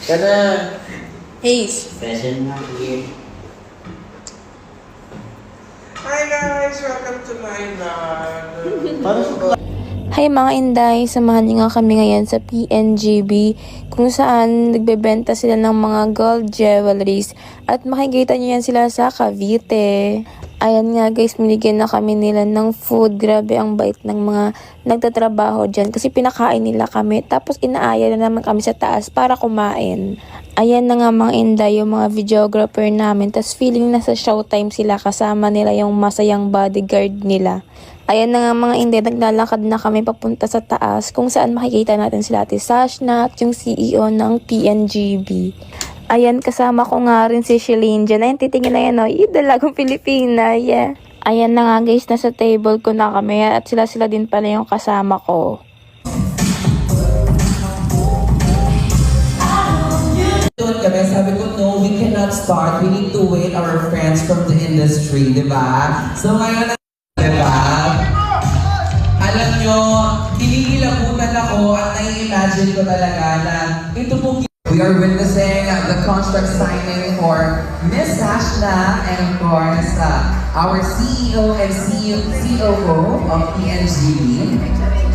Kada Ace. session na here. Hi guys! Welcome to my vlog! Parang Hi mga Inday, samahan niyo nga kami ngayon sa PNGB kung saan nagbebenta sila ng mga gold jewelries at makikita niyo yan sila sa Cavite. Ayan nga guys, binigyan na kami nila ng food. Grabe ang bait ng mga nagtatrabaho dyan kasi pinakain nila kami tapos inaaya na naman kami sa taas para kumain. Ayan na nga mga Inday, yung mga videographer namin. Tas feeling na sa showtime sila, kasama nila yung masayang bodyguard nila. Ayan na nga mga Inday, naglalakad na kami papunta sa taas kung saan makikita natin sila Ate Sashna at yung CEO ng PNGB. Ayan, kasama ko nga rin si Shalene dyan. Ayan, titingin na yan, o. Dalagang Pilipina, yeah. Ayan na nga guys, nasa table ko na kami at sila din pala yung kasama ko. Kami, sabi ko, no, we cannot start. We need to wait our friends from the industry, di ba? So ngayon, di ba? Alam nyo, hinihilabutan ako at nai-imagine ko talaga na ito pong we are witnessing the contract signing for Miss Sashna and of course our CEO and COO of PNGB.